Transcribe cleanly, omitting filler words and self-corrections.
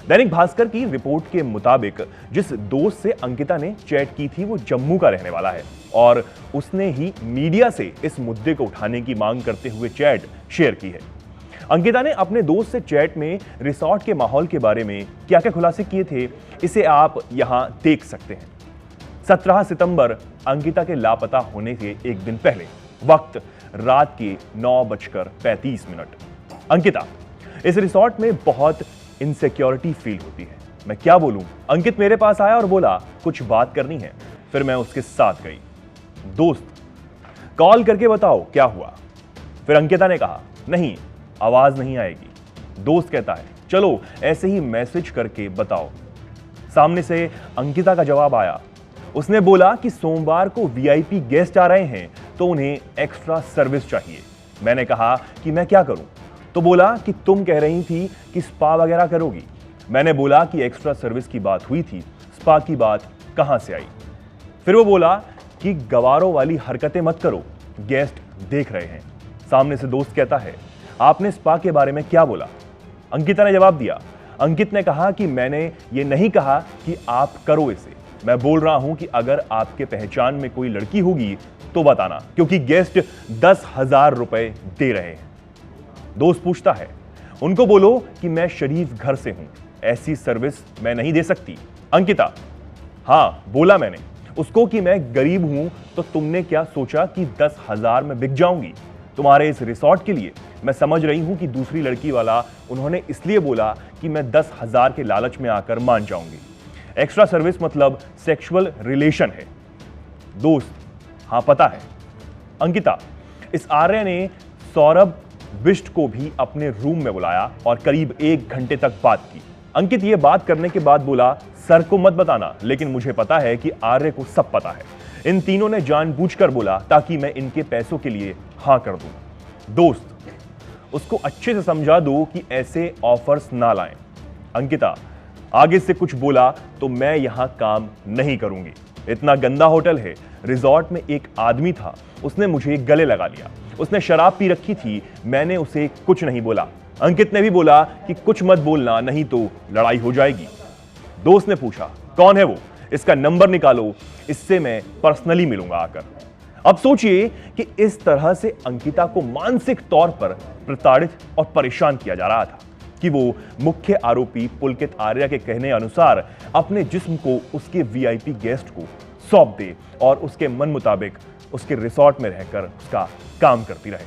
दैनिक भास्कर की रिपोर्ट के मुताबिक जिस दोस्त से अंकिता ने चैट की थी वो जम्मू का रहने वाला है और उसने ही मीडिया से इस मुद्दे को उठाने की मांग करते हुए चैट शेयर की है। अंकिता ने अपने दोस्त से चैट में रिसॉर्ट के माहौल के बारे में क्या क्या खुलासे किए थे, इसे आप यहां देख सकते हैं। 17 सितंबर अंकिता के लापता होने के एक दिन पहले, वक्त रात के 9:35। अंकिता, इस रिसॉर्ट में बहुत इनसिक्योरिटी फील होती है। मैं क्या बोलूं? अंकित मेरे पास आया और बोला कुछ बात करनी है। फिर मैं उसके साथ गई। दोस्त, कॉल करके बताओ क्या हुआ। फिर अंकिता ने कहा नहीं, आवाज नहीं आएगी। दोस्त कहता है चलो ऐसे ही मैसेज करके बताओ। सामने से अंकिता का जवाब आया। उसने बोला कि सोमवार को वीआईपी गेस्ट आ रहे हैं तो उन्हें एक्स्ट्रा सर्विस चाहिए। मैंने कहा कि मैं क्या करूं? तो बोला कि तुम कह रही थी कि स्पा वगैरह करोगी। मैंने बोला कि एक्स्ट्रा सर्विस की बात हुई थी, स्पा की बात कहां से आई? फिर वो बोला कि गवारों वाली हरकतें मत करो, गेस्ट देख रहे हैं। सामने से दोस्त कहता है आपने स्पा के बारे में क्या बोला? अंकिता ने जवाब दिया। अंकित ने कहा कि मैंने ये नहीं कहा कि आप करो इसे, मैं बोल रहा हूं कि अगर आपके पहचान में कोई लड़की होगी तो बताना, क्योंकि गेस्ट 10,000 रुपए दे रहे हैं। दोस्त पूछता है उनको बोलो कि मैं शरीफ घर से हूं, ऐसी सर्विस मैं नहीं दे सकती। अंकिता, हाँ बोला मैंने उसको कि मैं गरीब हूं, तो तुमने क्या सोचा कि 10,000 में बिक जाऊंगी तुम्हारे इस रिसॉर्ट के लिए? मैं समझ रही हूं कि दूसरी लड़की वाला उन्होंने इसलिए बोला कि मैं 10,000 के लालच में आकर मान जाऊंगी। एक्स्ट्रा सर्विस मतलब सेक्सुअल रिलेशन है। दोस्त, हाँ पता है। अंकिता, इस आर्य ने सौरभ बिष्ट को भी अपने रूम में बुलाया और करीब 1 घंटे तक बात की। अंकित ये बात करने के बाद बोला सर को मत बताना, लेकिन मुझे पता है कि आर्य को सब पता है। इन तीनों ने जानबूझकर बोला ताकि मैं इनके पैसों के लिए हाँ कर दूं। दोस्त, उसको अच्छे से समझा दो कि ऐसे ऑफर्स ना लाएं। अंकिता, आगे से कुछ बोला तो मैं यहां काम नहीं करूंगी। इतना गंदा होटल है। रिजॉर्ट में एक आदमी था, उसने मुझे गले लगा लिया। उसने शराब पी रखी थी, मैंने उसे कुछ नहीं बोला। अंकित ने भी बोला कि कुछ मत बोलना नहीं तो लड़ाई हो जाएगी। दोस्त ने पूछा कौन है वो, इसका नंबर निकालो, इससे मैं पर्सनली मिलूंगा आकर। अब सोचिए कि इस तरह से अंकिता को मानसिक तौर पर प्रताड़ित और परेशान किया जा रहा था कि वो मुख्य आरोपी पुलकित आर्य के कहने अनुसार अपने जिस्म को उसके वीआईपी गेस्ट को सौंप दे और उसके मन मुताबिक उसके रिसॉर्ट में रहकर उसका काम करती रहे।